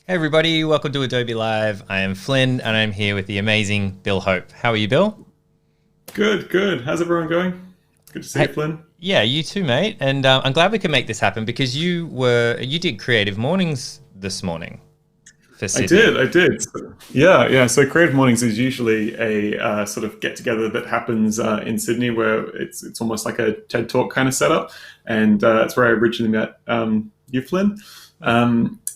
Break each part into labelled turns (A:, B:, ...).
A: Hey everybody, welcome to Adobe Live. I am Flynn and I'm here with the amazing Bill Hope. How are you, Bill?
B: Good, good. How's everyone going? Good to see you,
A: Hey,
B: Flynn.
A: yeah, you too, mate. And I'm glad we could make this happen because you did creative mornings this morning for
B: I
A: Sydney.
B: did, I did. Yeah, yeah. So Creative Mornings is usually a sort of get together that happens in Sydney, where it's almost like a TED Talk kind of setup, and that's where I originally met you, Flynn.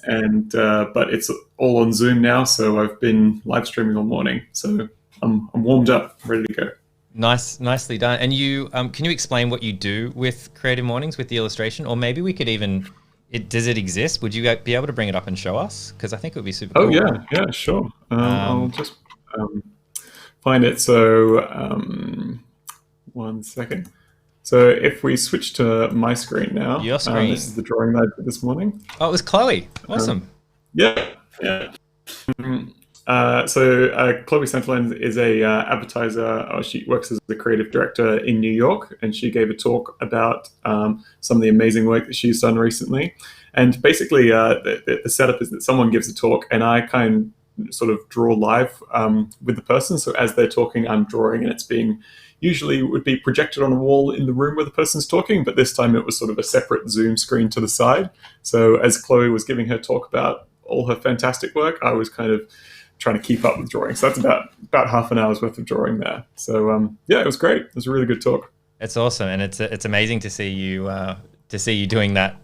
B: And but it's all on Zoom now, so I've been live streaming all morning. So I'm warmed up, ready to go.
A: Nicely done. And you can you explain what you do with creative mornings with the illustration, or maybe we could even does it exist? Would you be able to bring it up and show us? Because I think it would be super
B: Oh
A: cool.
B: yeah, yeah, sure. I'll
A: Um,
B: just find it. So one second. So if we switch to my screen now,
A: your
B: this
A: screen.
B: is the drawing that I did this morning.
A: Oh, it was Chloe.
B: Um,
A: Awesome.
B: yeah, yeah. So Chloe Centerland is a advertiser. She works as a creative director in New York, and she gave a talk about some of the amazing work that she's done recently. And basically, the setup is that someone gives a talk, and I kind of sort of draw live with the person. So as they're talking, I'm drawing, and it's being usually it would be projected on a wall in the room where the person's talking, but this time it was sort of a separate Zoom screen to the side. So as Chloe was giving her talk about all her fantastic work, I was kind of trying to keep up with drawing. So that's about half an hour's worth of drawing there. So yeah, it was great. It was a really good talk.
A: It's awesome, and it's amazing to see you doing that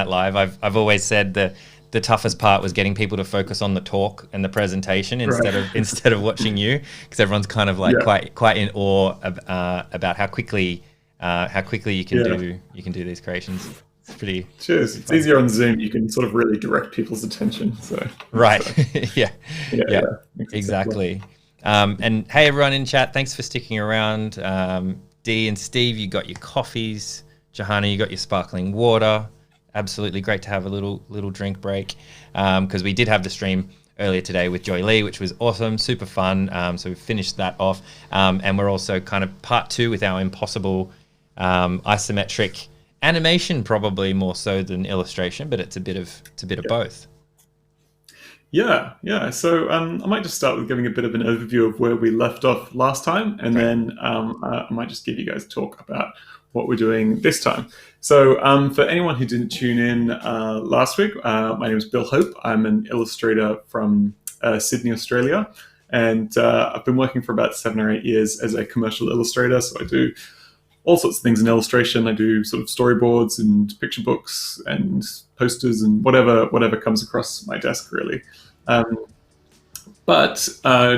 A: live. I've always said the toughest part was getting people to focus on the talk and the presentation
B: Right.
A: instead of watching you, because everyone's kind of like
B: Yeah.
A: quite in awe about how quickly
B: Yeah.
A: you can do these creations. It's
B: Cheers.
A: pretty
B: It's
A: fun.
B: easier on Zoom. You can sort of really direct people's attention. So
A: Right.
B: it's,
A: Yeah.
B: yeah,
A: Yeah.
B: yeah, makes it simpler.
A: Exactly. And hey, everyone in chat, thanks for sticking around. Dee and Steve, you got your coffees. Johanna, you got your sparkling water. Absolutely great to have a little drink break, because we did have the stream earlier today with Joy Lee, which was awesome, super fun. So we finished that off, and we're also kind of part two with our impossible isometric animation, probably more so than illustration, but it's a bit of
B: Yeah.
A: both.
B: Yeah, yeah. So I might just start with giving a bit of an overview of where we left off last time, and
A: Great.
B: then I might just give you guys a talk about what we're doing this time. So for anyone who didn't tune in last week, my name is Bill Hope. I'm an illustrator from Sydney, Australia, and I've been working for about 7 or 8 years as a commercial illustrator. So I do all sorts of things in illustration. I do sort of storyboards and picture books and posters and whatever comes across my desk, really. Um, but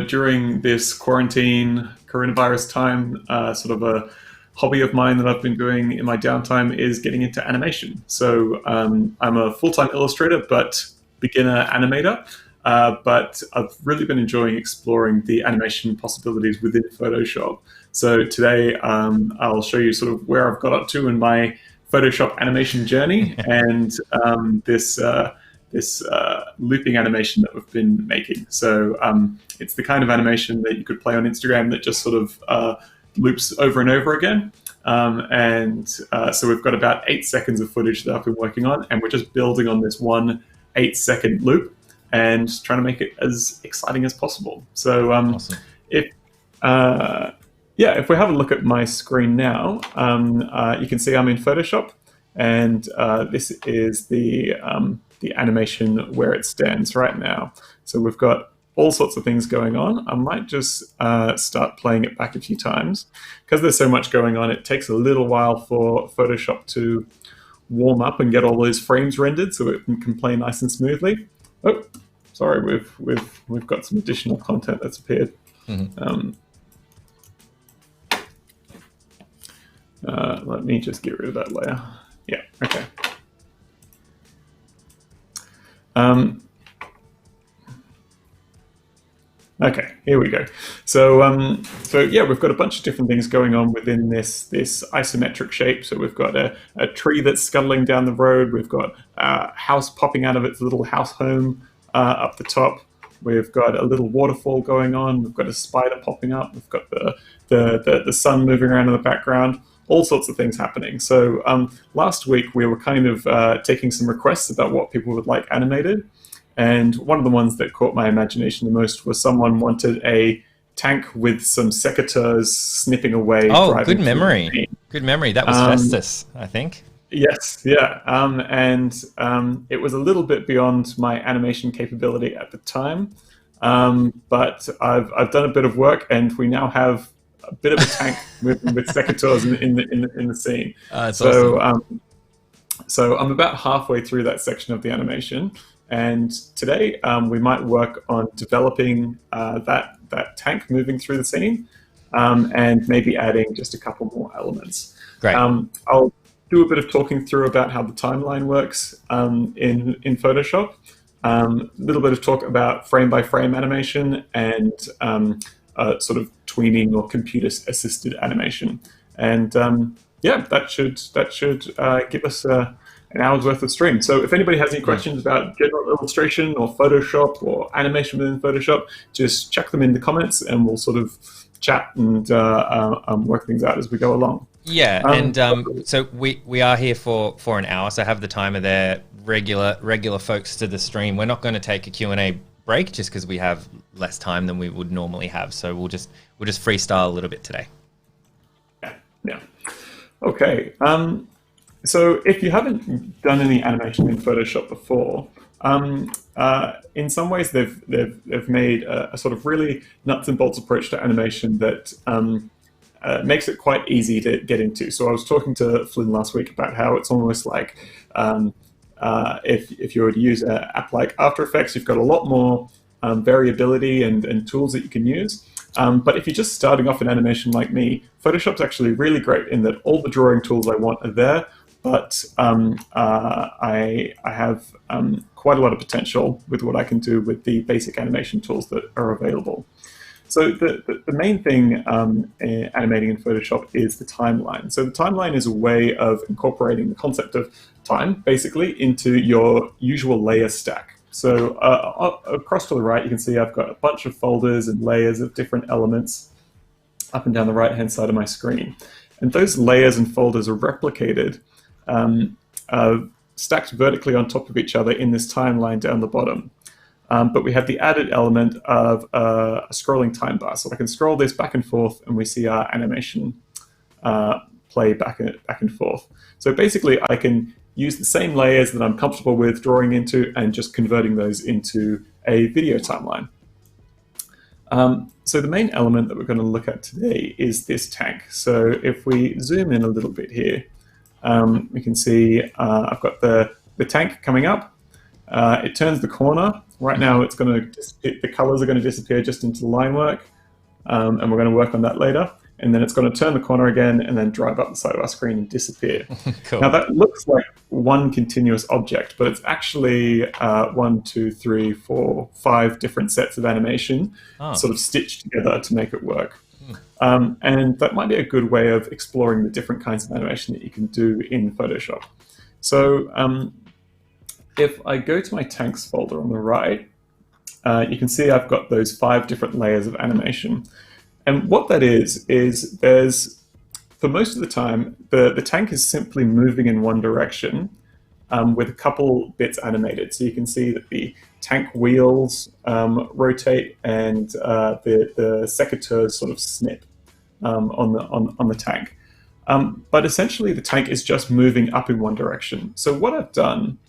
B: during this quarantine coronavirus time, sort of a hobby of mine that I've been doing in my downtime is getting into animation. So I'm a full-time illustrator, but beginner animator. But I've really been enjoying exploring the animation possibilities within Photoshop. So today I'll show you sort of where I've got up to in my Photoshop animation journey and this looping animation that we've been making. So it's the kind of animation that you could play on Instagram that just sort of loops over and over again. So we've got about 8 seconds of footage that I've been working on, and we're just building on this one 8 second loop and trying to make it as exciting as possible. So
A: Awesome.
B: if yeah, if we have a look at my screen now, you can see I'm in Photoshop, and this is the animation where it stands right now. So we've got all sorts of things going on. I might just start playing it back a few times. Because there's so much going on, it takes a little while for Photoshop to warm up and get all those frames rendered so it can play nice and smoothly. Oh, sorry, we've got some additional content that's appeared.
A: Mhm.
B: Let me just get rid of that layer. Yeah, okay. Um, okay, here we go. So yeah, we've got a bunch of different things going on within this isometric shape. So we've got a tree that's scuttling down the road. We've got a house popping out of its little house home up the top. We've got a little waterfall going on. We've got a spider popping up. We've got the sun moving around in the background. All sorts of things happening. So last week we were kind of taking some requests about what people would like animated, And one of the ones that caught my imagination the most was someone wanted a tank with some secateurs snipping away,
A: Oh,
B: driving
A: good
B: through the
A: memory.
B: scene.
A: Good memory. That was
B: Um,
A: Festus, I think.
B: yes, yeah. It was a little bit beyond my animation capability at the time. But I've done a bit of work, and we now have a bit of a tank with secateurs in the scene.
A: It's
B: So
A: awesome.
B: so I'm about halfway through that section of the animation, and today we might work on developing that tank moving through the scene, and maybe adding just a couple more elements.
A: Great.
B: I'll do a bit of talking through about how the timeline works in Photoshop. A little bit of talk about frame by frame animation and sort of tweening or computer assisted animation. And yeah, that should give us an hour's worth of stream. So if anybody has any questions about general illustration or Photoshop or animation within Photoshop, just check them in the comments, and we'll sort of chat and work things out as we go along.
A: Yeah, and so we are here for an hour, so have the timer there. Regular folks to the stream. We're not going to take a Q&A break just because we have less time than we would normally have. So we'll just freestyle a little bit today.
B: Yeah. Okay. So if you haven't done any animation in Photoshop before, in some ways they've made a sort of really nuts and bolts approach to animation that makes it quite easy to get into. So I was talking to Flynn last week about how it's almost like if you were to use an app like After Effects, you've got a lot more variability and tools that you can use. But if you're just starting off in animation like me, Photoshop's actually really great in that all the drawing tools I want are there, but I have quite a lot of potential with what I can do with the basic animation tools that are available. So the main thing animating in Photoshop is the timeline. So the timeline is a way of incorporating the concept of time, basically, into your usual layer stack. So across to the right, you can see I've got a bunch of folders and layers of different elements up and down the right-hand side of my screen. And those layers and folders are replicated, stacked vertically on top of each other in this timeline down the bottom. But we have the added element of a scrolling time bar. So I can scroll this back and forth, and we see our animation play back and forth. So basically, I can use the same layers that I'm comfortable with drawing into and just converting those into a video timeline. So the main element that we're going to look at today is this tank. So if we zoom in a little bit here, we can see I've got the tank coming up. It turns the corner. Right now, it's going to the colors are going to disappear just into the line work, and we're going to work on that later. And then it's going to turn the corner again and then drive up the side of our screen and disappear.
A: Cool.
B: Now that looks like one continuous object, but it's actually 1, 2, 3, 4, 5 different sets of animation sort of stitched together to make it work. And that might be a good way of exploring the different kinds of animation that you can do in Photoshop. So if I go to my tanks folder on the right, you can see I've got those 5 different layers of animation. And what that is there's, for most of the time, the tank is simply moving in one direction with a couple bits animated. So you can see that the tank wheels rotate and the secateurs sort of snip on the tank. But essentially, the tank is just moving up in one direction. So what I've done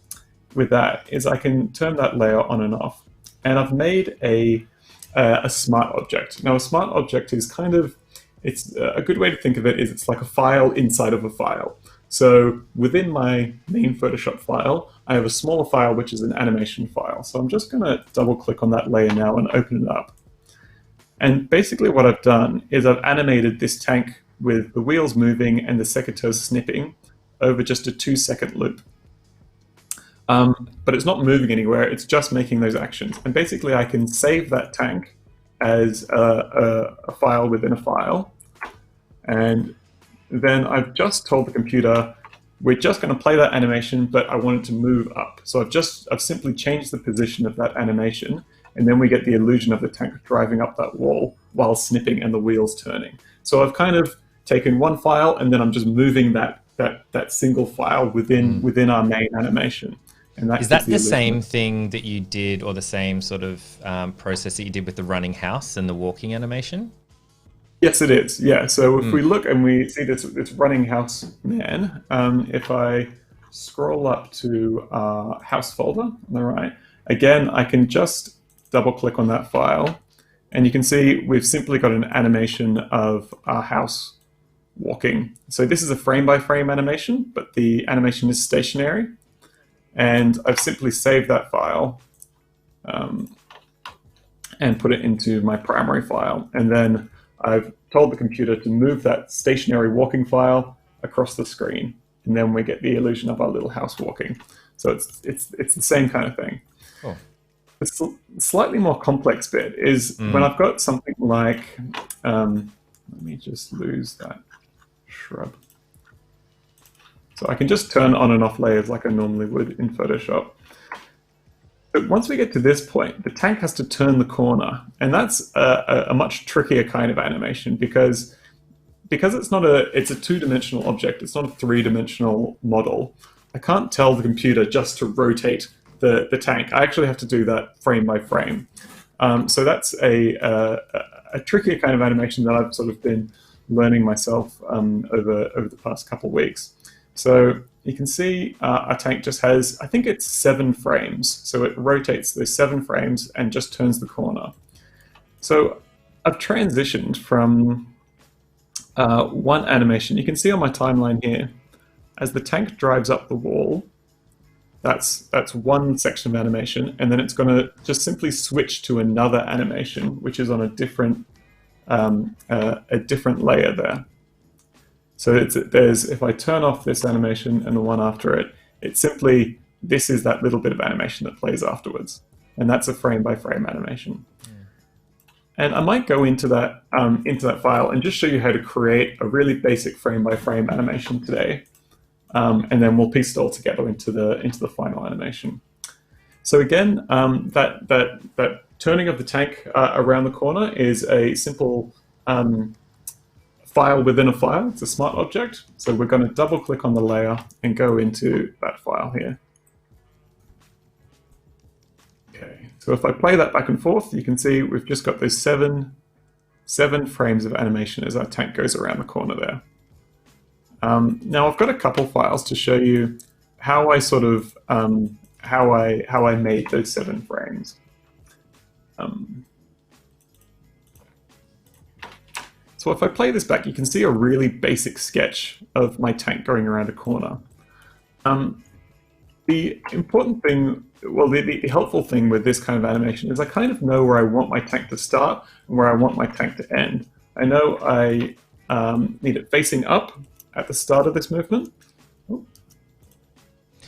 B: with that is I can turn that layer on and off, and I've made a smart object. Now, a smart object is kind of, it's a good way to think of it is it's like a file inside of a file. So within my main Photoshop file, I have a smaller file which is an animation file. So I'm just going to double click on that layer now and open it up. And basically what I've done is I've animated this tank with the wheels moving and the secateurs snipping over just a 2-second loop. But it's not moving anywhere, it's just making those actions. And basically I can save that tank as a file within a file. And then I've just told the computer, we're just going to play that animation, but I want it to move up. So I've simply changed the position of that animation, and then we get the illusion of the tank driving up that wall while snipping and the wheels turning. So I've kind of taken one file, and then I'm just moving that single file within our main animation. And that
A: Is
B: gives
A: that
B: the
A: the
B: illusion.
A: same thing that you did, or the same sort of process that you did with the running house and the walking animation?
B: Yes, it is. Yeah. So if
A: Mm.
B: we look and we see this running house man, if I scroll up to our house folder on the right, again, I can just double click on that file, and you can see we've simply got an animation of our house walking. So this is a frame by frame animation, but the animation is stationary. And I've simply saved that file and put it into my primary file. And then I've told the computer to move that stationary walking file across the screen. And then we get the illusion of our little house walking. So it's the same kind of thing.
A: Cool.
B: The slightly more complex bit is when I've got something like, let me just lose that shrub. So I can just turn on and off layers like I normally would in Photoshop. But once we get to this point, the tank has to turn the corner, and that's a much trickier kind of animation because it's a two-dimensional object. It's not a three-dimensional model. I can't tell the computer just to rotate the tank. I actually have to do that frame by frame. So that's a trickier kind of animation that I've sort of been learning myself over the past couple of weeks. So you can see our tank just has, I think it's 7 frames. So it rotates those 7 frames and just turns the corner. So I've transitioned from one animation. You can see on my timeline here, as the tank drives up the wall, that's one section of animation, and then it's going to just simply switch to another animation, which is on a different layer there. So if I turn off this animation and the one after it, this is that little bit of animation that plays afterwards, and that's a frame by frame animation. And I might go into that file and just show you how to create a really basic frame by frame animation today, and then we'll piece it all together into the final animation. So again, that turning of the tank around the corner is a simple file within a file. It's a smart object. So we're going to double click on the layer and go into that file here. Okay, so if I play that back and forth, you can see we've just got those seven frames of animation as our tank goes around the corner there. Now I've got a couple files to show you how I sort of how I made those 7 frames. So if I play this back, you can see a really basic sketch of my tank going around a corner. The important thing, well, the helpful thing with this kind of animation is I kind of know where I want my tank to start and where I want my tank to end. I know I need it facing up at the start of this movement. Oh.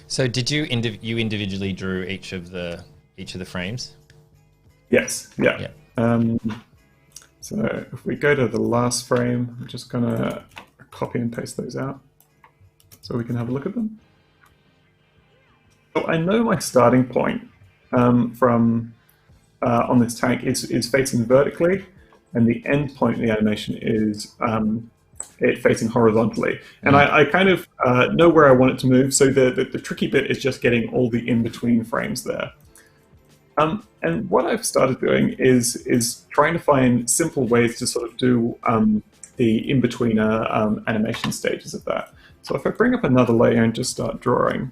A: So did you individually drew each of the frames?
B: Yes. Yeah. So if we go to the last frame, I'm just going to copy and paste those out so we can have a look at them. So I know my starting point from on this tank is facing vertically, and the end point of the animation is it facing horizontally. And I kind of know where I want it to move, so the tricky bit is just getting all the in-between frames there. And what I've started doing is trying to find simple ways to sort of do the in-betweener animation stages of that. So if I bring up another layer and just start drawing,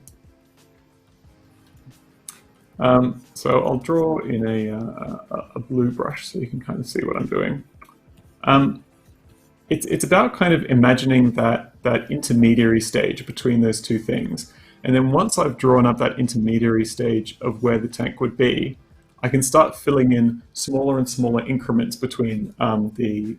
B: so I'll draw in a blue brush so you can kind of see what I'm doing. It's about kind of imagining that intermediary stage between those two things. And then once I've drawn up that intermediary stage of where the tank would be, I can start filling in smaller and smaller increments between the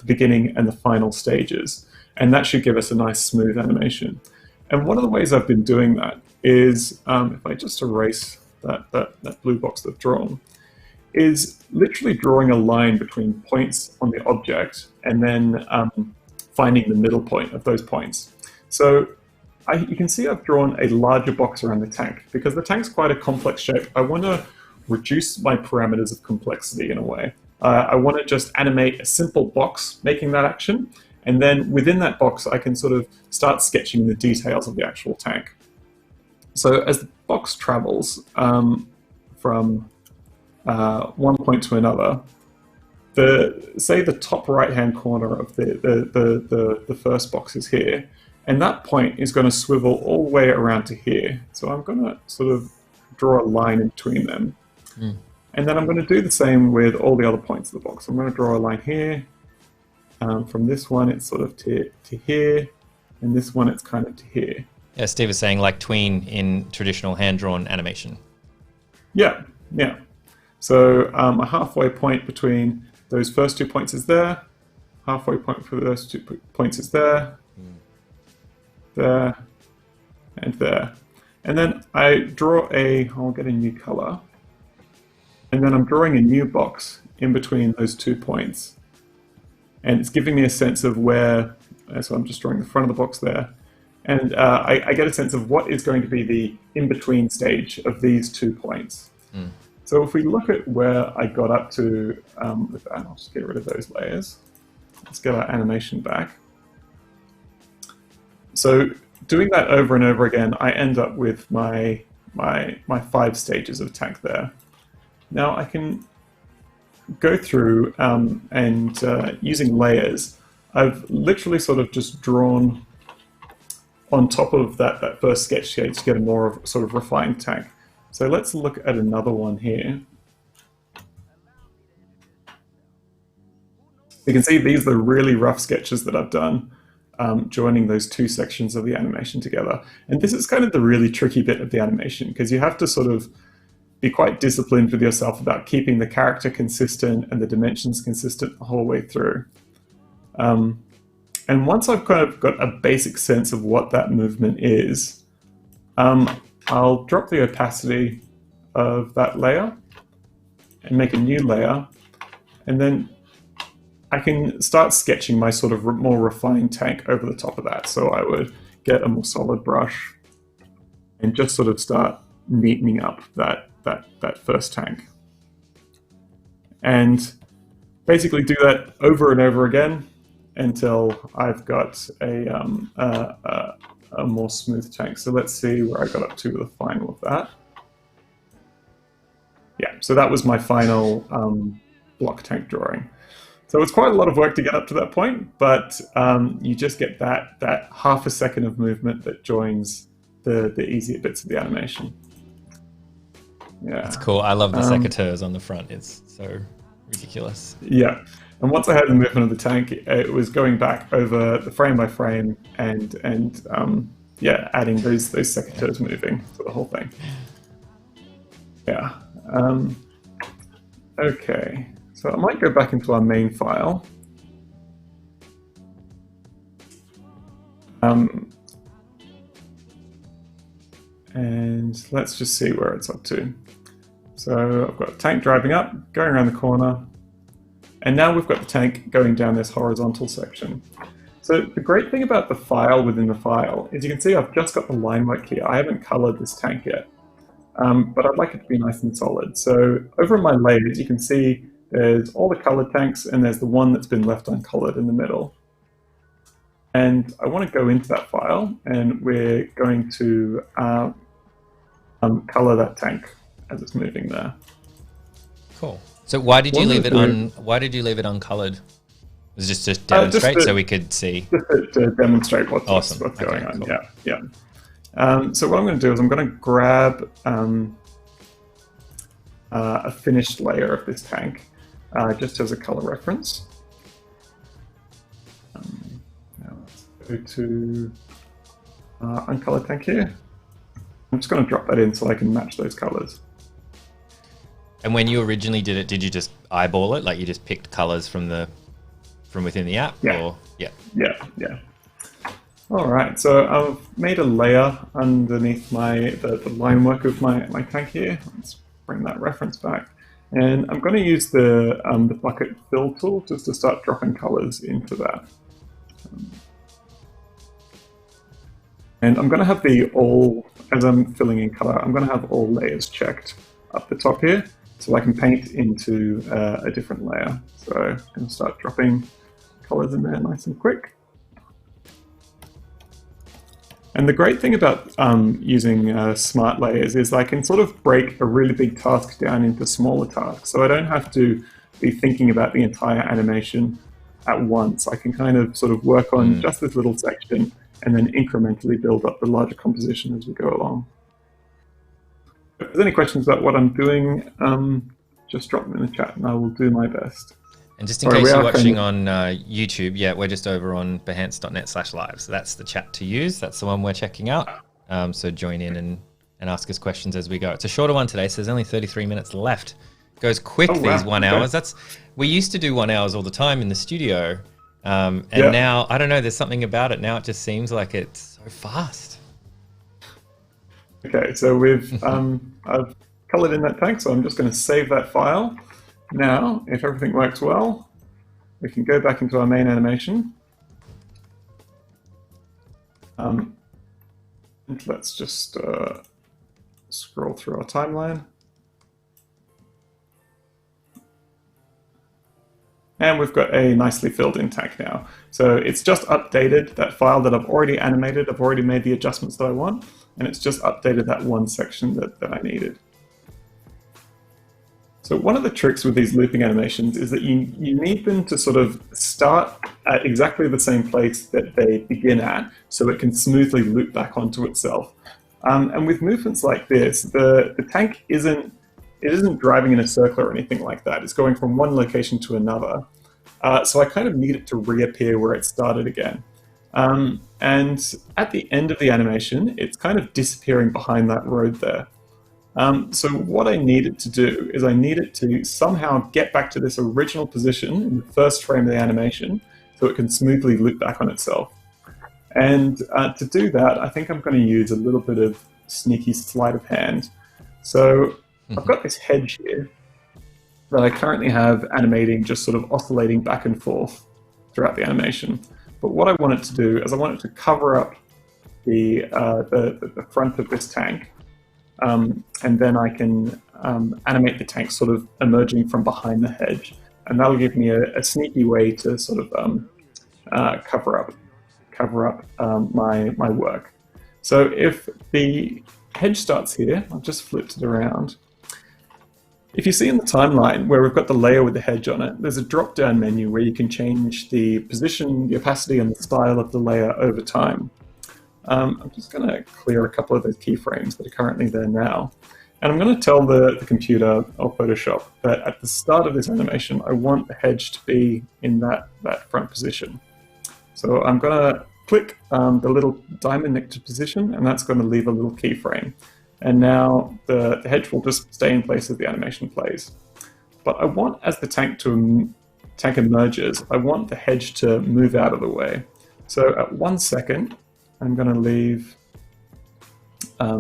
B: beginning and the final stages. And that should give us a nice smooth animation. And one of the ways I've been doing that is, if I just erase that blue box that I've drawn, is literally drawing a line between points on the object and then finding the middle point of those points. So you can see I've drawn a larger box around the tank. Because the tank's quite a complex shape, I want to reduce my parameters of complexity in a way. I want to just animate a simple box making that action, and then within that box I can sort of start sketching the details of the actual tank. So as the box travels from one point to another, say the top right-hand corner of the first box is here, and that point is going to swivel all the way around to here. So I'm going to sort of draw a line in between them.
A: Mm.
B: And then I'm going to do the same with all the other points of the box. I'm going to draw a line here. From this one, it's sort of to here, and this one, it's kind of to here.
A: Yeah, Steve is saying like tween in traditional hand-drawn animation.
B: Yeah, yeah. So a halfway point between those first 2 points is there. Halfway point for those 2 points is there. There, and there. And then I draw I'll get a new color. And then I'm drawing a new box in between those 2 points. And it's giving me a sense of where, so I'm just drawing the front of the box there. And I get a sense of what is going to be the in-between stage of these 2 points.
A: Mm.
B: So if we look at where I got up to with that, I'll just get rid of those layers. Let's get our animation back. So doing that over and over again, I end up with my 5 stages of tank there. Now I can go through and using layers, I've literally sort of just drawn on top of that first sketch to get a more sort of refined tank. So let's look at another one here. You can see these are the really rough sketches that I've done, joining those 2 sections of the animation together. And this is kind of the really tricky bit of the animation, because you have to sort of be quite disciplined with yourself about keeping the character consistent and the dimensions consistent the whole way through. And once I've kind of got a basic sense of what that movement is, I'll drop the opacity of that layer and make a new layer, and then I can start sketching my sort of more refined tank over the top of that. So I would get a more solid brush and just sort of start neatening up that first tank. And basically do that over and over again until I've got a more smooth tank. So let's see where I got up to with the final of that. Yeah, so that was my final block tank drawing. So it's quite a lot of work to get up to that point, but you just get that half a second of movement that joins the easier bits of the animation. Yeah,
A: That's cool. I love the secateurs on the front. It's so ridiculous.
B: Yeah, and once I had the movement of the tank, it was going back over the frame by frame and yeah, adding those secateurs moving to the whole thing. Yeah. Okay, so I might go back into our main file. And let's just see where it's up to. So I've got a tank driving up, going around the corner, and now we've got the tank going down this horizontal section. So the great thing about the file within the file is you can see I've just got the line work here. I haven't colored this tank yet, but I'd like it to be nice and solid. So over in my layers, you can see there's all the colored tanks, and there's the one that's been left uncolored in the middle. And I want to go into that file, and we're going to color that tank as it's moving there.
A: Cool. So why did you leave it Why did you leave it uncolored? Was it just to demonstrate so we could see?
B: Just to demonstrate what's
A: Awesome.
B: going on.
A: Cool.
B: Yeah. So what I'm going to do is I'm going to grab a finished layer of this tank, just as a color reference. Now let's go to uncolored tank here. I'm just going to drop that in so I can match those colors.
A: And when you originally did it, did you just eyeball it? Like you just picked colors from within the app?
B: Yeah.
A: Or? Yeah.
B: Yeah. All right, so I've made a layer underneath the line work of my tank here. Let's bring that reference back. And I'm going to use the bucket fill tool just to start dropping colors into that. And I'm going to have as I'm filling in color, I'm going to have all layers checked up the top here, so I can paint into a different layer. So I'm going to start dropping colors in there nice and quick. And the great thing about using smart layers is I can sort of break a really big task down into smaller tasks. So I don't have to be thinking about the entire animation at once. I can kind of sort of work on just this little section and then incrementally build up the larger composition as we go along. If there's any questions about what I'm doing, just drop them in the chat and I will do my best.
A: And just in case you're watching on YouTube, yeah, we're just over on behance.net/live. So that's the chat to use. That's the one we're checking out. So join in and ask us questions as we go. It's a shorter one today, so there's only 33 minutes left. Goes quick, these 1 hours. We used to do 1 hours all the time in the studio. And now, I don't know, there's something about it. Now it just seems like it's so fast.
B: Okay, so I've colored in that tank, so I'm just going to save that file. Now, if everything works well, we can go back into our main animation. And let's just scroll through our timeline. And we've got a nicely filled in tank now. So it's just updated that file that I've already animated. I've already made the adjustments that I want, and it's just updated that one section that I needed. So one of the tricks with these looping animations is that you need them to sort of start at exactly the same place that they begin at, so it can smoothly loop back onto itself. And with movements like this, the tank isn't driving in a circle or anything like that. It's going from one location to another. So I kind of need it to reappear where it started again. And at the end of the animation, it's kind of disappearing behind that road there. So what I need it to do is I need it to somehow get back to this original position in the first frame of the animation so it can smoothly loop back on itself. And to do that, I think I'm going to use a little bit of sneaky sleight of hand. So I've got this hedge here that I currently have animating, just sort of oscillating back and forth throughout the animation. But what I want it to do is I want it to cover up the front of this tank. And then I can animate the tank sort of emerging from behind the hedge. And that'll give me a sneaky way to sort of cover up my work. So if the hedge starts here, I've just flipped it around. If you see in the timeline where we've got the layer with the hedge on it, there's a drop-down menu where you can change the position, the opacity, and the style of the layer over time. I'm just going to clear a couple of those keyframes that are currently there now. And I'm going to tell the computer or Photoshop that at the start of this animation, I want the hedge to be in that front position. So I'm going to click the little diamond next to position, and that's going to leave a little keyframe. And now the hedge will just stay in place as the animation plays. But I want, as the tank emerges, I want the hedge to move out of the way. So at 1 second, I'm going to leave, let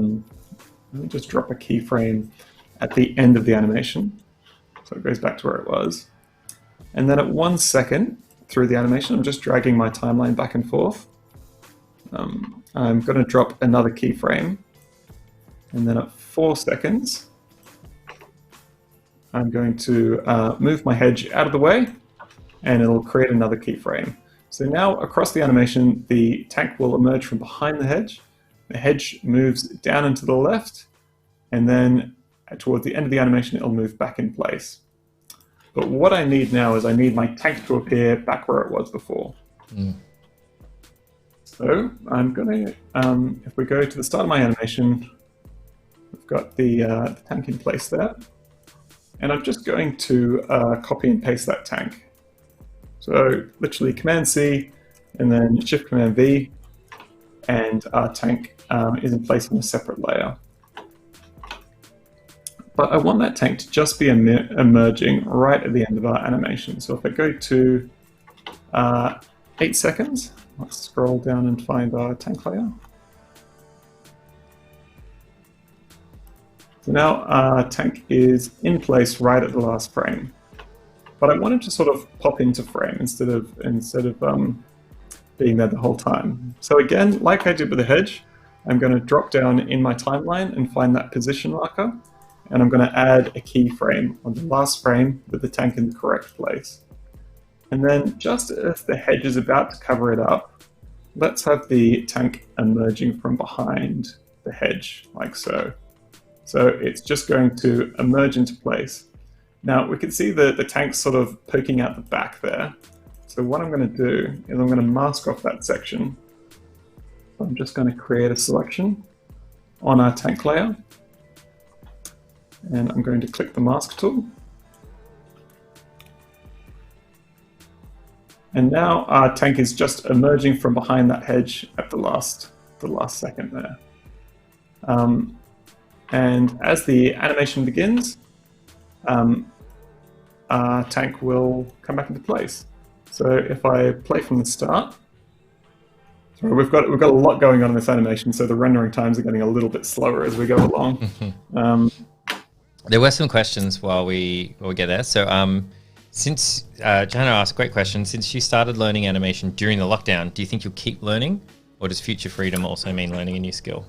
B: me just drop a keyframe at the end of the animation. So it goes back to where it was. And then at 1 second through the animation, I'm just dragging my timeline back and forth. I'm going to drop another keyframe. And then at 4 seconds, I'm going to move my hedge out of the way, and it'll create another keyframe. So now across the animation, the tank will emerge from behind the hedge moves down and to the left, and then towards the end of the animation, it'll move back in place. But what I need now is I need my tank to appear back where it was before. So I'm going to, if we go to the start of my animation, we've got the tank in place there. And I'm just going to copy and paste that tank. So literally Command-C and then Shift-Command-V, and our tank is in place on a separate layer. But I want that tank to just be emerging right at the end of our animation. So if I go to 8 seconds, let's scroll down and find our tank layer. So now our tank is in place right at the last frame. But I want it to sort of pop into frame instead of being there the whole time. So again, like I did with the hedge, I'm going to drop down in my timeline and find that position marker, and I'm going to add a keyframe on the last frame with the tank in the correct place. And then just as the hedge is about to cover it up, let's have the tank emerging from behind the hedge, like so. So it's just going to emerge into place. Now we can see the tank sort of poking out the back there. So what I'm going to do is I'm going to mask off that section. So I'm just going to create a selection on our tank layer. And I'm going to click the mask tool. And now our tank is just emerging from behind that hedge at the last second there. And as the animation begins, our tank will come back into place. So if I play from the start, sorry, we've got a lot going on in this animation, so the rendering times are getting a little bit slower as we go along.
A: There were some questions while we get there. So since Johanna asked a great question, since you started learning animation during the lockdown, do you think you'll keep learning, or does future freedom also mean learning a new skill?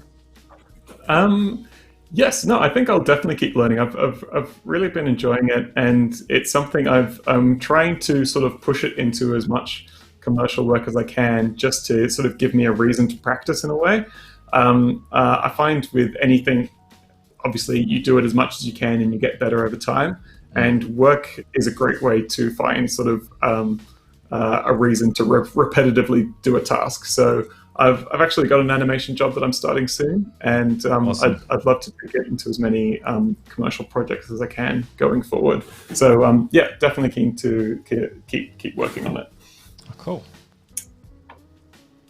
B: Yes, no, I think I'll definitely keep learning. I've really been enjoying it, and it's something I'm trying to sort of push it into as much commercial work as I can, just to sort of give me a reason to practice in a way. I find with anything, obviously you do it as much as you can and you get better over time, and work is a great way to find sort of a reason to repetitively do a task. So I've actually got an animation job that I'm starting soon, and
A: Awesome.
B: I'd love to get into as many commercial projects as I can going forward. So yeah, definitely keen to keep working on it.
A: Oh, cool.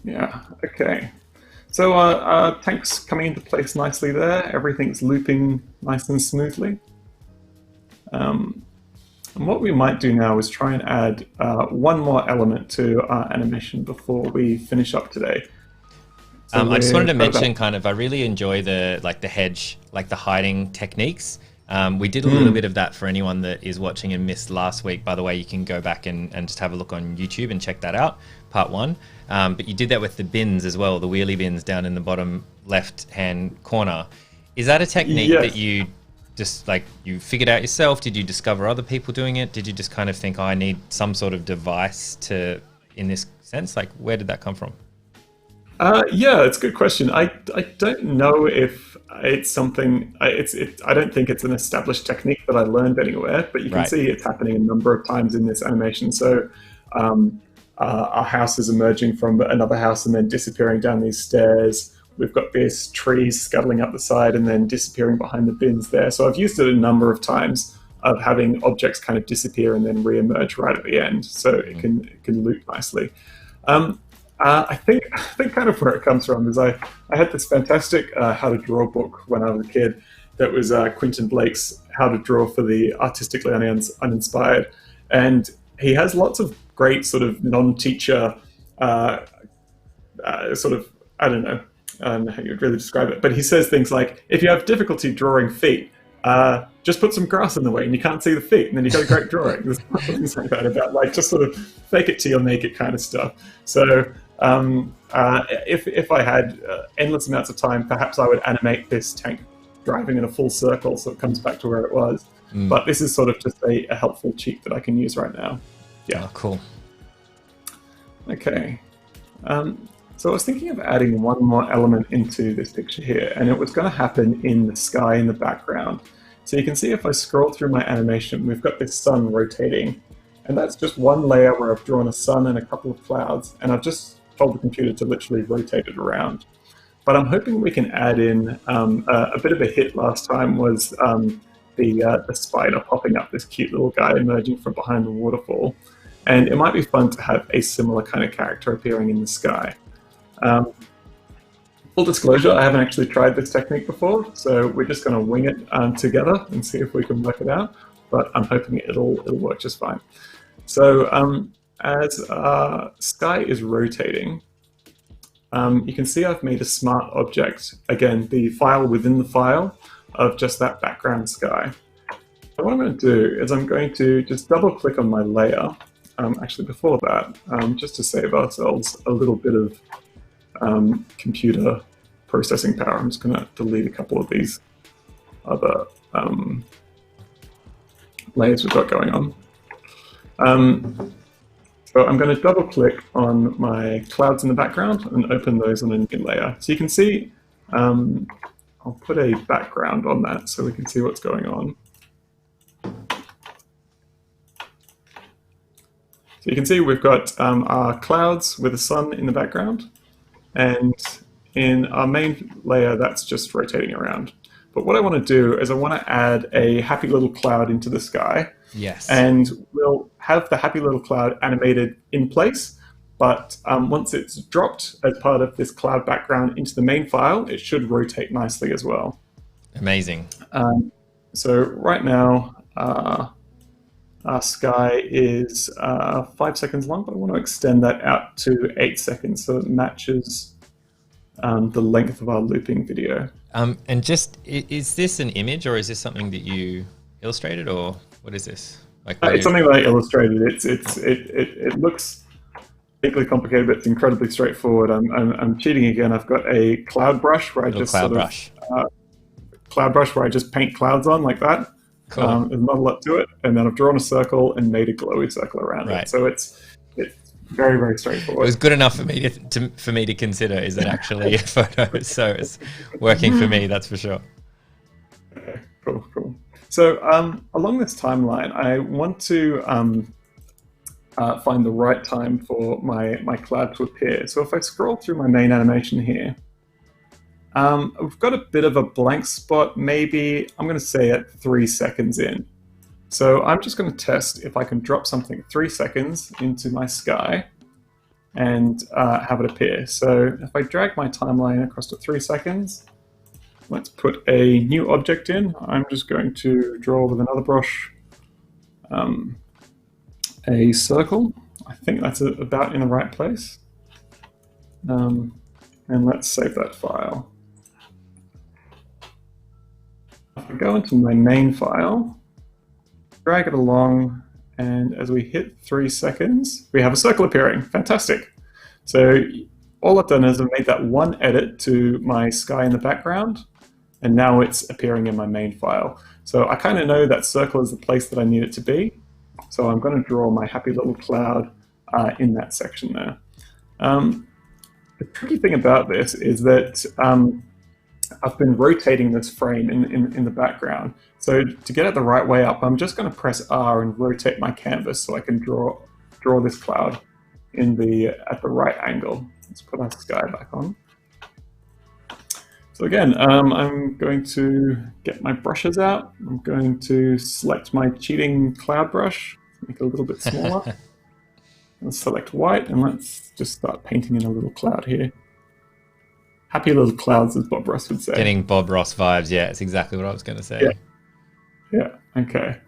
B: Yeah. Okay. So tank's coming into place nicely there. Everything's looping nice and smoothly. And what we might do now is try and add one more element to our animation before we finish up today. So
A: I just wanted to mention, I really enjoy the hedge, like the hiding techniques. We did a little bit of that for anyone that is watching and missed last week. By the way, you can go back and just have a look on YouTube and check that out, part 1. But you did that with the bins as well, the wheelie bins down in the bottom left-hand corner. Is that a technique that you just you figured out yourself? Did you discover other people doing it? Did you just kind of think, oh, I need some sort of device in this sense? Where did that come from?
B: Yeah, it's a good question. I don't know if it's something. I don't think it's an established technique that I learned anywhere, but you can see it's happening a number of times in this animation. So our house is emerging from another house and then disappearing down these stairs. We've got this tree scuttling up the side and then disappearing behind the bins there. So I've used it a number of times of having objects kind of disappear and then re-emerge right at the end, so it can loop nicely. I think kind of where it comes from is I had this fantastic how to draw book when I was a kid that was Quentin Blake's How to Draw for the Artistically Uninspired, and he has lots of great sort of non-teacher sort of, I don't know how you'd really describe it, but he says things like, if you have difficulty drawing feet, just put some grass in the way and you can't see the feet, and then you've got a great drawing. There's things like that about just sort of fake it till you make it kind of stuff. So if I had endless amounts of time, perhaps I would animate this tank driving in a full circle so it comes back to where it was. But this is sort of just a helpful cheat that I can use right now. Yeah.
A: Oh, cool.
B: Okay. So I was thinking of adding one more element into this picture here, and it was going to happen in the sky in the background. So you can see if I scroll through my animation, we've got this sun rotating, and that's just one layer where I've drawn a sun and a couple of clouds, and I've just told the computer to literally rotate it around. But I'm hoping we can add in a bit of a hit last time was the spider popping up, this cute little guy emerging from behind the waterfall. And it might be fun to have a similar kind of character appearing in the sky. Full disclosure, I haven't actually tried this technique before, so we're just going to wing it together and see if we can work it out. But I'm hoping it'll work just fine. So as sky is rotating, you can see I've made a smart object. Again, the file within the file of just that background sky. So what I'm going to do is I'm going to just double click on my layer. Actually, before that, just to save ourselves a little bit of computer processing power, I'm just going to delete a couple of these other layers we've got going on. So I'm going to double click on my clouds in the background and open those on a new layer. So you can see, I'll put a background on that so we can see what's going on. So you can see we've got our clouds with the sun in the background, and in our main layer, that's just rotating around. But what I want to do is I want to add a happy little cloud into the sky.
A: Yes.
B: And we'll have the happy little cloud animated in place, but once it's dropped as part of this cloud background into the main file, it should rotate nicely as well.
A: Amazing.
B: So right now, our sky is 5 seconds long, but I want to extend that out to 8 seconds so it matches the length of our looping video.
A: And just, is this an image or is this something that you illustrated, or what is this? Like,
B: it's something that I illustrated. It looks particularly complicated, but it's incredibly straightforward. I'm cheating again. I've got a cloud brush where I just cloud brush where I just paint clouds on like that.
A: Cool.
B: There's not a lot to it, and then I've drawn a circle and made a glowy circle around it. So it's very, very straightforward.
A: It was good enough for me to consider. Is it actually a photo? So it's working for me, that's for sure.
B: Okay, cool. So along this timeline, I want to find the right time for my cloud to appear. So if I scroll through my main animation here, we've got a bit of a blank spot, maybe I'm going to say at 3 seconds in. So I'm just going to test if I can drop something 3 seconds into my sky and have it appear. So if I drag my timeline across to 3 seconds, let's put a new object in. I'm just going to draw with another brush a circle. I think that's about in the right place. And let's save that file. If I go into my main file, drag it along, and as we hit 3 seconds, we have a circle appearing. Fantastic. So all I've done is I've made that one edit to my sky in the background, and now it's appearing in my main file. So I kind of know that circle is the place that I need it to be. So I'm going to draw my happy little cloud in that section there. The tricky thing about this is that I've been rotating this frame in the background. So to get it the right way up, I'm just going to press R and rotate my canvas so I can draw this cloud at the right angle. Let's put our sky back on. So again, I'm going to get my brushes out. I'm going to select my cheating cloud brush, make it a little bit smaller. Let's select white, and let's just start painting in a little cloud here. Happy little clouds, as Bob Ross would say.
A: Getting Bob Ross vibes, yeah, it's exactly what I was going to say.
B: Yeah, okay.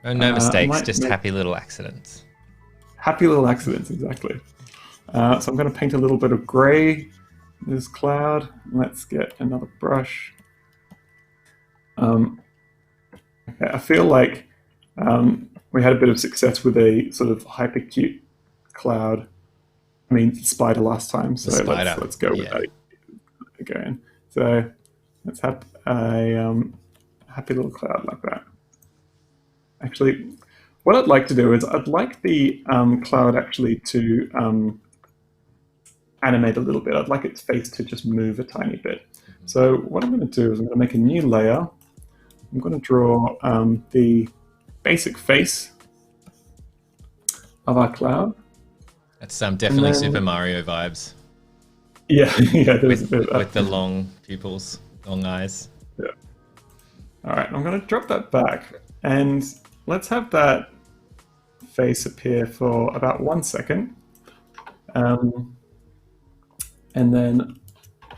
A: No mistakes, just happy little accidents.
B: Happy little accidents, exactly. So I'm going to paint a little bit of gray in this cloud. Let's get another brush. Okay, I feel like we had a bit of success with a sort of hyper cute cloud. I mean, spider last time, so let's go with that again. So let's have a happy little cloud like that. Actually, what I'd like to do is I'd like the cloud actually to animate a little bit. I'd like its face to just move a tiny bit. So what I'm going to do is I'm going to make a new layer. I'm going to draw the basic face of our cloud.
A: That's definitely Super Mario vibes.
B: Yeah, there's a bit of that.
A: With the long pupils, long eyes.
B: Yeah. All right, I'm going to drop that back, and let's have that face appear for about 1 second. And then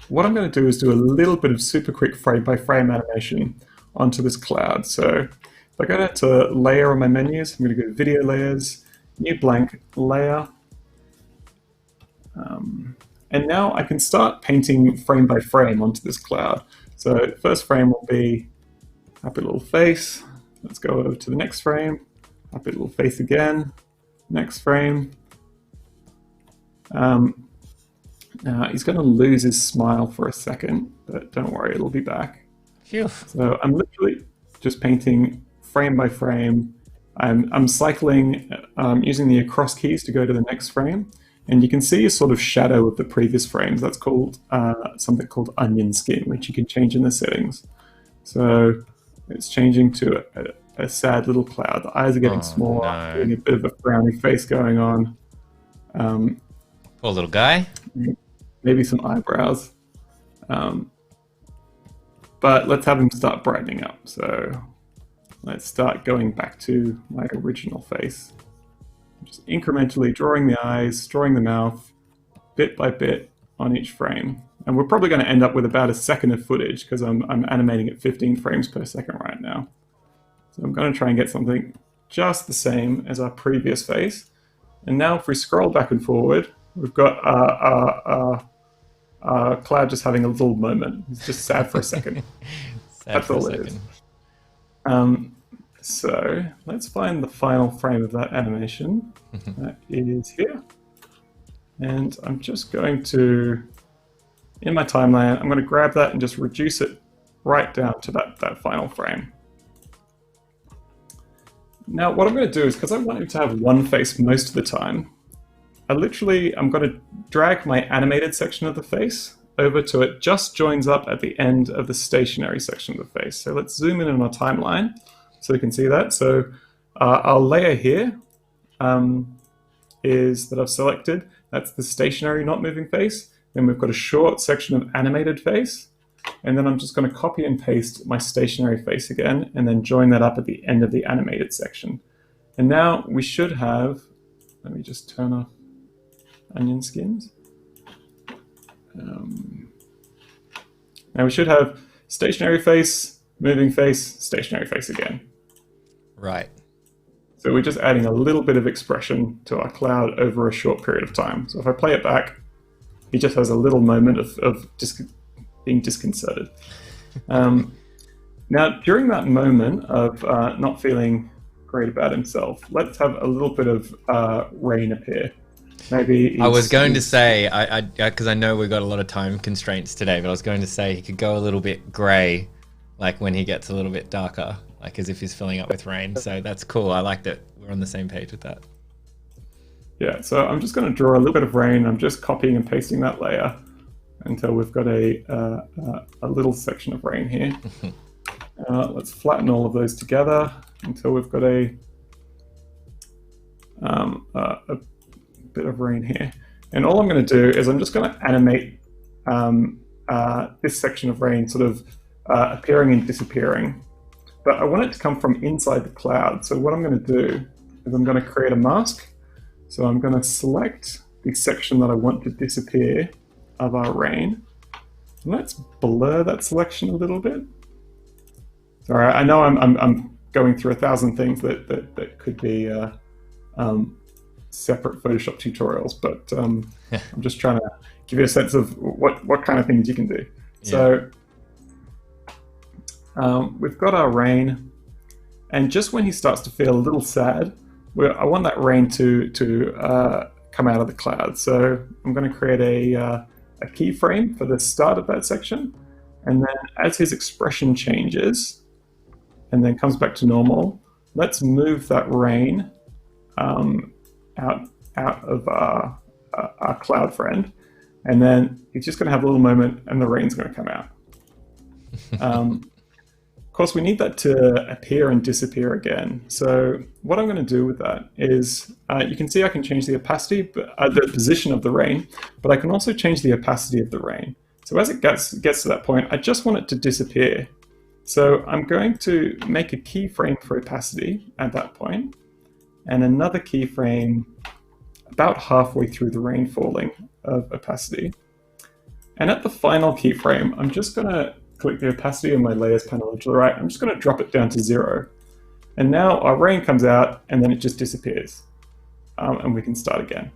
B: what I'm going to do is do a little bit of super quick frame-by-frame animation onto this cloud. So if I go down to Layer on my menus, I'm going to go to Video Layers, New Blank Layer. And now I can start painting frame by frame onto this cloud. So first frame will be happy little face. Let's go over to the next frame. Happy little face again. Next frame. Now he's going to lose his smile for a second, but don't worry, it'll be back.
A: Phew.
B: So I'm literally just painting frame by frame I'm cycling using the across keys to go to the next frame. And you can see a sort of shadow of the previous frames. That's called something called onion skin, which you can change in the settings. So it's changing to a sad little cloud. The eyes are getting smaller, getting a bit of a frowny face going on.
A: Poor little guy.
B: Maybe some eyebrows. But let's have him start brightening up. So let's start going back to my original face. Just incrementally drawing the eyes, drawing the mouth, bit by bit on each frame. And we're probably going to end up with about a second of footage because I'm animating at 15 frames per second right now. So I'm going to try and get something just the same as our previous face. And now if we scroll back and forward, we've got Cloud just having a little moment. He's just sad for a second. That's all it is. So let's find the final frame of that animation. That is here. And I'm just going to, in my timeline, I'm going to grab that and just reduce it right down to that final frame. Now what I'm going to do is, because I want him to have one face most of the time, I'm going to drag my animated section of the face over to it just joins up at the end of the stationary section of the face. So let's zoom in on our timeline so you can see that. So our layer here is that I've selected. That's the stationary not moving face. Then we've got a short section of animated face. And then I'm just going to copy and paste my stationary face again and then join that up at the end of the animated section. And now we should have, let me just turn off onion skins. Now we should have stationary face, moving face, stationary face again.
A: Right.
B: So we're just adding a little bit of expression to our Cloud over a short period of time. So if I play it back, he just has a little moment of being disconcerted. Now, during that moment of not feeling great about himself, let's have a little bit of rain appear. Maybe
A: I was going to say, because I know we've got a lot of time constraints today, but I was going to say he could go a little bit grey, like when he gets a little bit darker, like as if he's filling up with rain. So that's cool. I like that we're on the same page with that.
B: Yeah, so I'm just going to draw a little bit of rain. I'm just copying and pasting that layer until we've got a little section of rain here. Let's flatten all of those together until we've got a bit of rain here. And all I'm going to do is I'm just going to animate this section of rain sort of appearing and disappearing. But I want it to come from inside the cloud. So what I'm going to do is I'm going to create a mask. So I'm going to select the section that I want to disappear of our rain. And let's blur that selection a little bit. Sorry, I know I'm going through 1,000 things that could be separate Photoshop tutorials, but I'm just trying to give you a sense of what kind of things you can do. Yeah. So we've got our rain, and just when he starts to feel a little sad, I want that rain to come out of the cloud. So I'm going to create a keyframe for the start of that section, and then as his expression changes and then comes back to normal, let's move that rain out of our cloud friend, and then he's just going to have a little moment and the rain's going to come out. Of course, we need that to appear and disappear again. So what I'm going to do with that is, you can see I can change the opacity, the position of the rain, but I can also change the opacity of the rain. So as it gets to that point, I just want it to disappear. So I'm going to make a keyframe for opacity at that point, and another keyframe about halfway through the rain falling of opacity. And at the final keyframe, I'm just going to click the opacity on my layers panel to the right. I'm just going to drop it down to 0. And now our rain comes out and then it just disappears. And we can start again.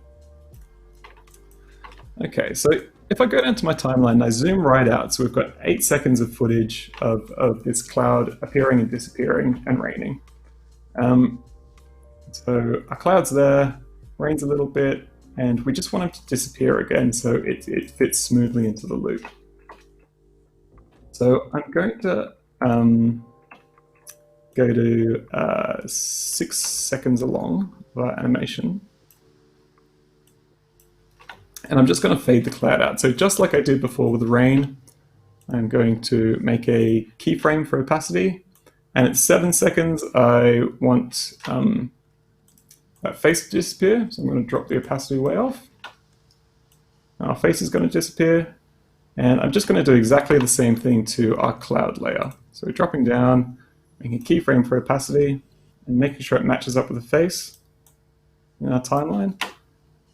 B: Okay, so if I go down to my timeline and I zoom right out, so we've got 8 seconds of footage of this cloud appearing and disappearing and raining. So our cloud's there, rains a little bit, and we just want it to disappear again so it fits smoothly into the loop. So I'm going to go to 6 seconds along for our animation. And I'm just going to fade the cloud out. So just like I did before with the rain, I'm going to make a keyframe for opacity. And at 7 seconds, I want that face to disappear. So I'm going to drop the opacity way off. Our face is going to disappear. And I'm just going to do exactly the same thing to our cloud layer. So dropping down, making a keyframe for opacity, and making sure it matches up with the face in our timeline.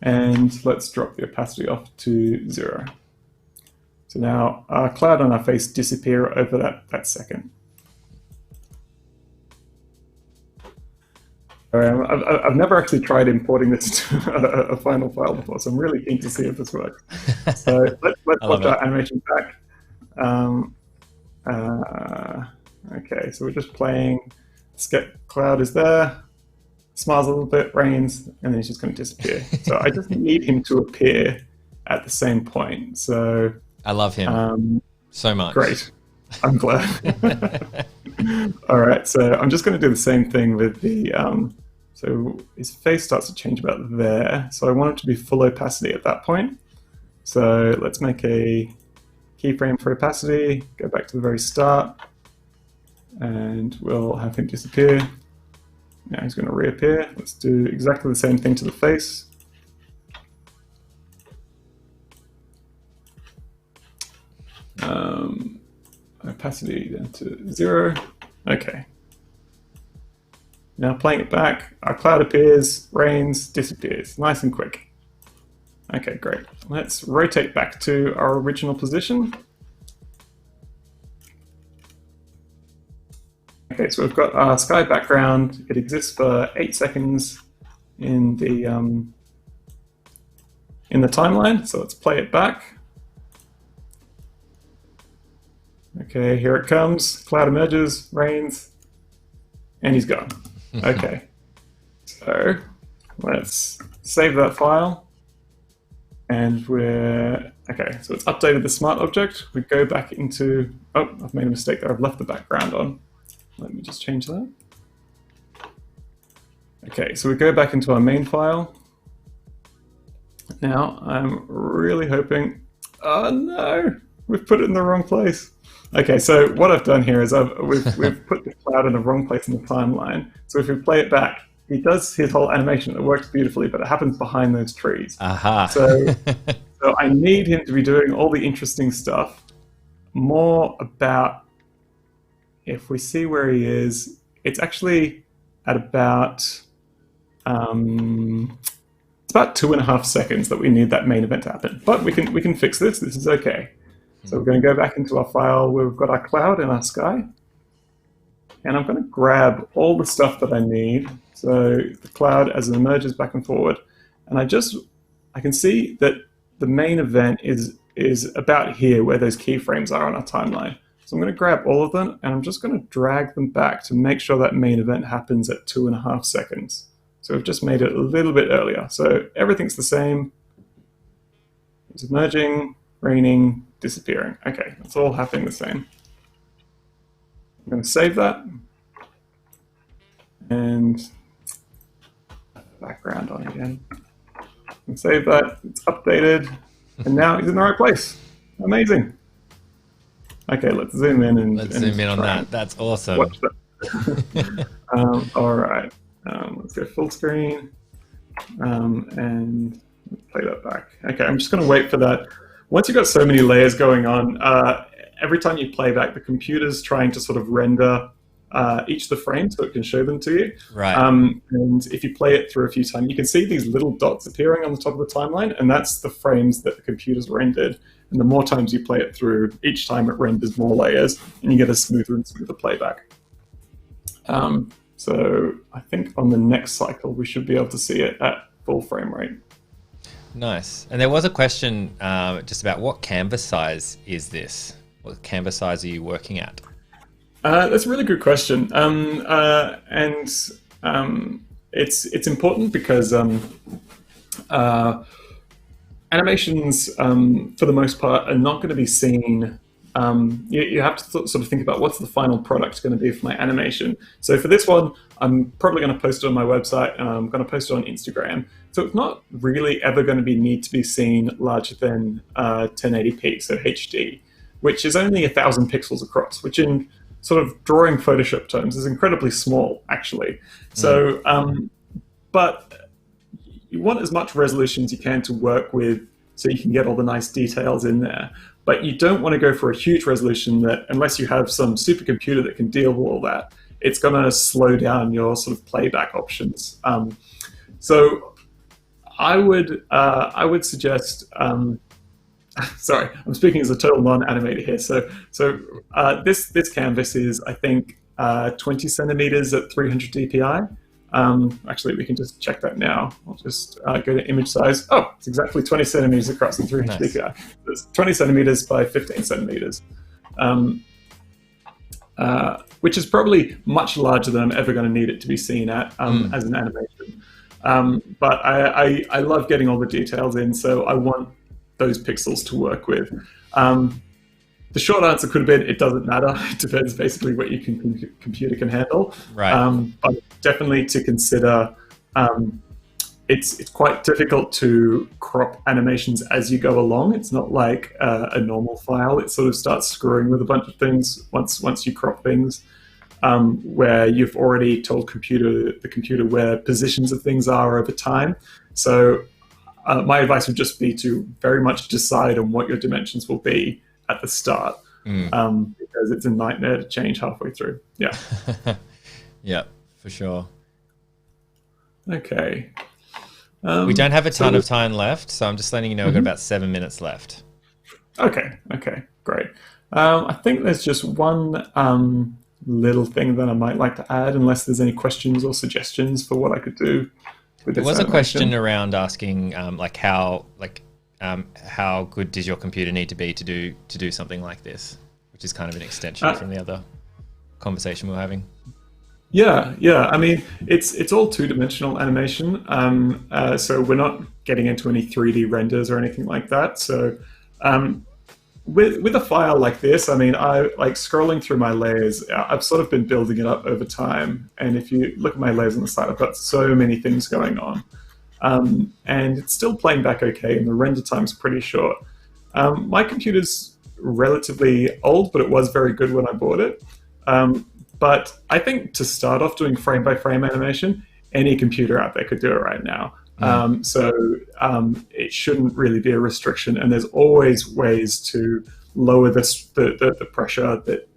B: And let's drop the opacity off to 0. So now our cloud and our face disappear over that second. I've never actually tried importing this to a final file before, so I'm really keen to see if this works. So let's watch our animation back. Okay, so we're just playing. Cloud is there, smiles a little bit, rains, and then he's just going to disappear. So I just need him to appear at the same point. So
A: I love him so much.
B: Great. I'm glad. All right, so I'm just going to do the same thing with the, so his face starts to change about there. So I want it to be full opacity at that point. So let's make a keyframe for opacity, go back to the very start, and we'll have him disappear. Now he's going to reappear. Let's do exactly the same thing to the face. Opacity down to 0. Okay. Now playing it back, our cloud appears, rains, disappears. Nice and quick. Okay, great. Let's rotate back to our original position. Okay, so we've got our sky background. It exists for 8 seconds in the timeline. So let's play it back. Okay, here it comes. Cloud emerges, rains, and he's gone. Okay, so let's save that file. And okay, so it's updated the smart object. We go back into, oh, I've made a mistake there. I've left the background on. Let me just change that. Okay, so we go back into our main file. Now I'm really hoping, oh no, we've put it in the wrong place. Okay, so what I've done here is we've put the cloud in the wrong place in the timeline. So if we play it back, he does his whole animation. It works beautifully, but it happens behind those trees.
A: Aha.
B: So I need him to be doing all the interesting stuff. More about, if we see where he is, it's actually at about, it's about 2.5 seconds that we need that main event to happen. But we can fix this. This is okay. So we're going to go back into our file where we've got our cloud and our sky. And I'm going to grab all the stuff that I need. So the cloud as it emerges back and forward. And I can see that the main event is about here where those keyframes are on our timeline. So I'm going to grab all of them and I'm just going to drag them back to make sure that main event happens at 2.5 seconds. So we've just made it a little bit earlier. So everything's the same. It's emerging, raining, disappearing. Okay, it's all happening the same. I'm going to save that. And background on again. And save that. It's updated. And now he's in the right place. Amazing. Okay, let's zoom in and
A: zoom in on that. That's awesome.
B: Watch that. All right. Let's go full screen and play that back. Okay, I'm just going to wait for that. Once you've got so many layers going on, every time you play back, the computer's trying to sort of render each of the frames so it can show them to you.
A: Right.
B: And if you play it through a few times, you can see these little dots appearing on the top of the timeline, and that's the frames that the computer's rendered. And the more times you play it through, each time it renders more layers, and you get a smoother and smoother playback. So I think on the next cycle, we should be able to see it at full frame rate.
A: Nice. And there was a question just about what canvas size is this? What canvas size are you working at?
B: That's a really good question. It's important because animations, for the most part, are not going to be seen you have to sort of think about what's the final product going to be for my animation. So for this one, I'm probably going to post it on my website, and I'm going to post it on Instagram. So it's not really ever going to need to be seen larger than 1080p, so HD, which is only 1,000 pixels across, which in sort of drawing Photoshop terms is incredibly small, actually. So, but you want as much resolution as you can to work with, so you can get all the nice details in there. But you don't want to go for a huge resolution that, unless you have some supercomputer that can deal with all that, it's going to slow down your sort of playback options. So I would suggest. Sorry, I'm speaking as a total non-animator here. So this canvas is, I think, 20 centimeters at 300 dpi. Actually, we can just check that now. I'll just go to image size. Oh, it's exactly 20 centimeters across and 300 dpi. It's 20 centimeters by 15 centimeters, which is probably much larger than I'm ever going to need it to be seen at as an animation. But I love getting all the details in, so I want those pixels to work with. The short answer could have been it doesn't matter. It depends basically what your computer can handle.
A: Right.
B: But definitely to consider, it's quite difficult to crop animations as you go along. It's not like a normal file. It sort of starts screwing with a bunch of things once you crop things, where you've already told the computer where positions of things are over time. So my advice would just be to very much decide on what your dimensions will be at the start, because it's a nightmare to change halfway through. Yeah.
A: Yeah, for sure.
B: Okay.
A: We don't have a ton of time left, so I'm just letting you know we've got about 7 minutes left.
B: Okay, great. I think there's just one little thing that I might like to add, unless there's any questions or suggestions for what I could do with this
A: There was
B: animation.
A: a question around asking how good does your computer need to be to do something like this, which is kind of an extension from the other conversation we were having.
B: Yeah. I mean, it's all two-dimensional animation, so we're not getting into any 3D renders or anything like that. So with a file like this, I mean, I like scrolling through my layers. I've sort of been building it up over time, and if you look at my layers on the side, I've got so many things going on, and it's still playing back okay, and the render time's pretty short. My computer's relatively old, but it was very good when I bought it. But I think to start off doing frame-by-frame animation, any computer out there could do it right now. So it shouldn't really be a restriction, and there's always ways to lower the pressure that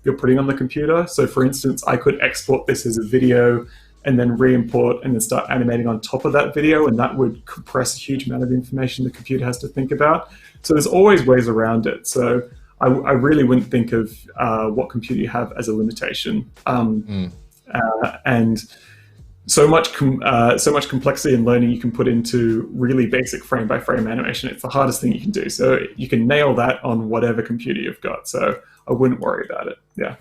B: you're putting on the computer. So for instance, I could export this as a video and then re-import and then start animating on top of that video, and that would compress a huge amount of information the computer has to think about. So there's always ways around it. So I really wouldn't think of what computer you have as a limitation. And so much complexity and learning you can put into really basic frame-by-frame animation. It's the hardest thing you can do. So you can nail that on whatever computer you've got. So I wouldn't worry about it. Yeah.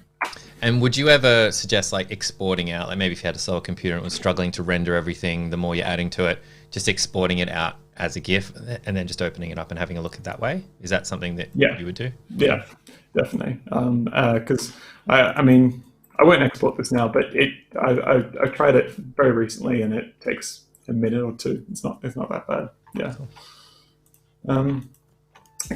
A: And would you ever suggest like exporting out, like maybe if you had a slower computer and it was struggling to render everything, the more you're adding to it, just exporting it out as a GIF and then just opening it up and having a look at that way? Is that something that you would do?
B: Yeah, definitely. Because I mean, I won't export this now, but I tried it very recently, and it takes a minute or two. It's not that bad. Yeah.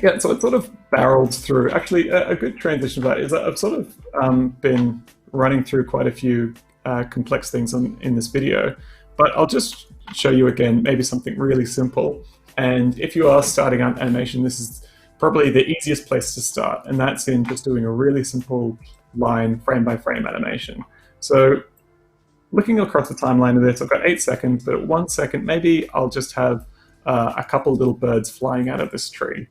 B: Yeah, so it sort of barreled through. Actually, a good transition to that is that I've sort of been running through quite a few complex things in this video, but I'll just show you again maybe something really simple. And if you are starting out animation, this is probably the easiest place to start, and that's in just doing a really simple line frame-by-frame animation. So looking across the timeline of this, I've got 8 seconds, but at 1 second, maybe I'll just have a couple little birds flying out of this tree.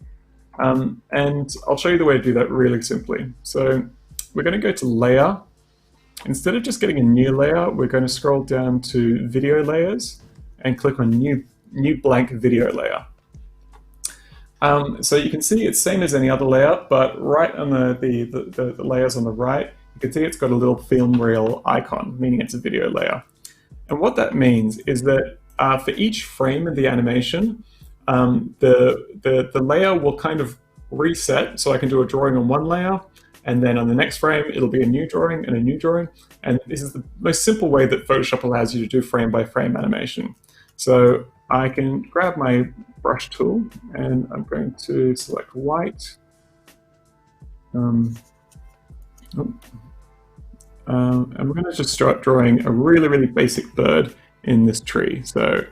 B: And I'll show you the way to do that really simply. So we're going to go to Layer. Instead of just getting a new layer, we're going to scroll down to Video Layers and click on New Blank Video Layer. So you can see it's same as any other layer, but right on the layers on the right, you can see it's got a little film reel icon, meaning it's a video layer. And what that means is that for each frame of the animation, the layer will kind of reset, so I can do a drawing on one layer, and then on the next frame, it'll be a new drawing and a new drawing. And this is the most simple way that Photoshop allows you to do frame by frame animation. So I can grab my brush tool, and I'm going to select white. And we're going to just start drawing a really, really basic bird in this tree. So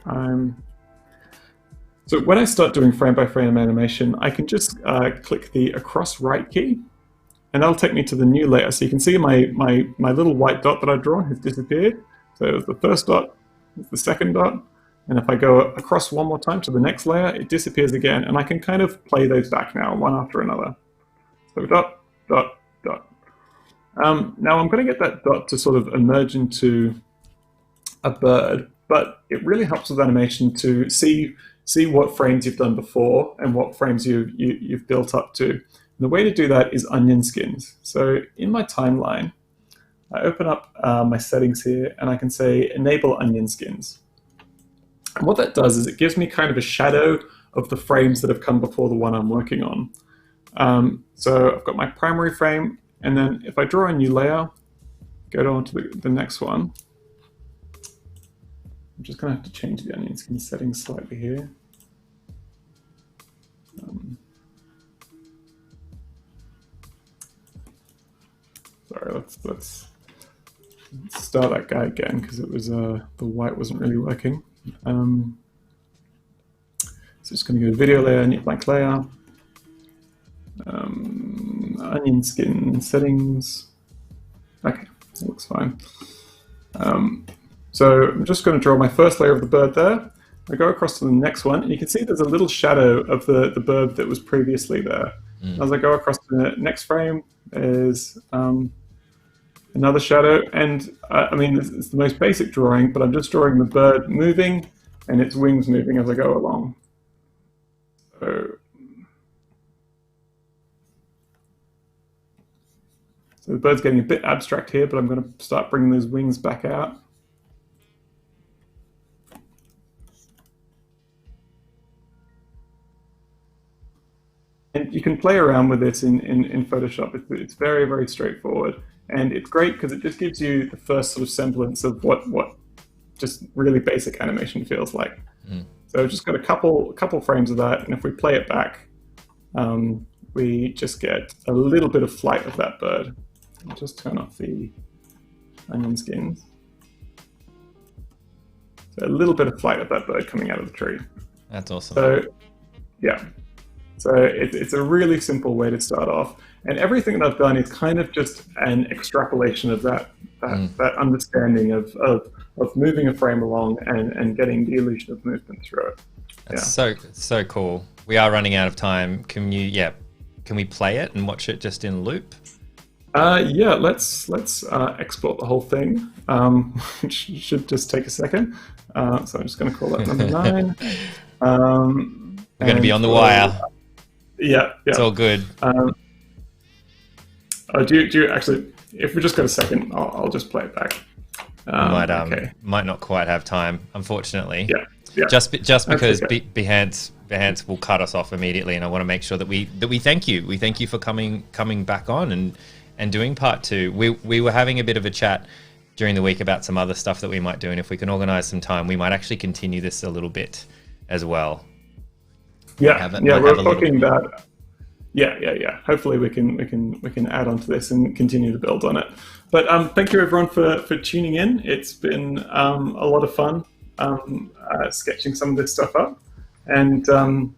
B: when I start doing frame by frame animation, I can just click the across right key, and that'll take me to the new layer. So you can see my little white dot that I've drawn has disappeared. So it was the first dot, it's the second dot, and if I go across one more time to the next layer, it disappears again, and I can kind of play those back now, one after another. So dot, dot, dot. Now I'm going to get that dot to sort of emerge into a bird, but it really helps with animation to see what frames you've done before and what frames you've built up to. And the way to do that is onion skins. So in my timeline, I open up my settings here, and I can say enable onion skins. And what that does is it gives me kind of a shadow of the frames that have come before the one I'm working on. So I've got my primary frame, and then if I draw a new layer, go on to the next one. I'm just going to have to change the onion skin settings slightly here. Sorry, let's start that guy again, because it was the white wasn't really working. So just going to go to video layer, new blank layer, onion skin settings. Okay, that looks fine. So I'm just going to draw my first layer of the bird there. I go across to the next one, and you can see there's a little shadow of the bird that was previously there. As I go across to the next frame, there's another shadow, and I mean, it's the most basic drawing, but I'm just drawing the bird moving and its wings moving as I go along. So the bird's getting a bit abstract here, but I'm going to start bringing those wings back out. And you can play around with this in Photoshop. It's very, very straightforward. And it's great because it just gives you the first sort of semblance of what just really basic animation feels like. So I've just got a couple frames of that, and if we play it back, we just get a little bit of flight of that bird. I'll just turn off the onion skins. So a little bit of flight of that bird coming out of the tree.
A: That's awesome.
B: So yeah. So it's a really simple way to start off, and everything that I've done is kind of just an extrapolation of that understanding of moving a frame along and getting the illusion of movement through it.
A: That's so cool. We are running out of time. Can we play it and watch it just in loop?
B: Yeah, let's export the whole thing, which should just take a second. So I'm just going to call that number 9.
A: We're going to be on the wire.
B: Yeah.
A: It's all good.
B: Do you actually? If we just got a second, I'll just play it back.
A: Might not quite have time, unfortunately.
B: Yeah.
A: Just because Behance will cut us off immediately, and I want to make sure that we thank you. We thank you for coming back on and doing part 2. We were having a bit of a chat during the week about some other stuff that we might do, and if we can organize some time, we might actually continue this a little bit as well.
B: Yeah, we're talking about. Yeah. Hopefully we can add on to this and continue to build on it. But thank you everyone for tuning in. It's been a lot of fun sketching some of this stuff up, and you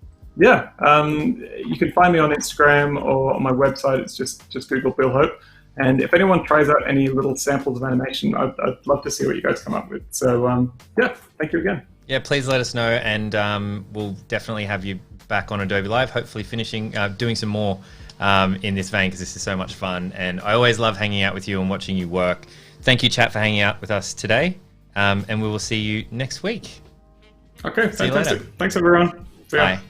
B: can find me on Instagram or on my website. It's just Google Bill Hope. And if anyone tries out any little samples of animation, I'd love to see what you guys come up with. So thank you again.
A: Yeah, please let us know, and we'll definitely have you back on Adobe Live, hopefully doing some more in this vein, because this is so much fun, and I always love hanging out with you and watching you work. Thank you, chat, for hanging out with us today, and we will see you next week.
B: Okay, fantastic. Thanks, everyone. See ya.
A: Bye.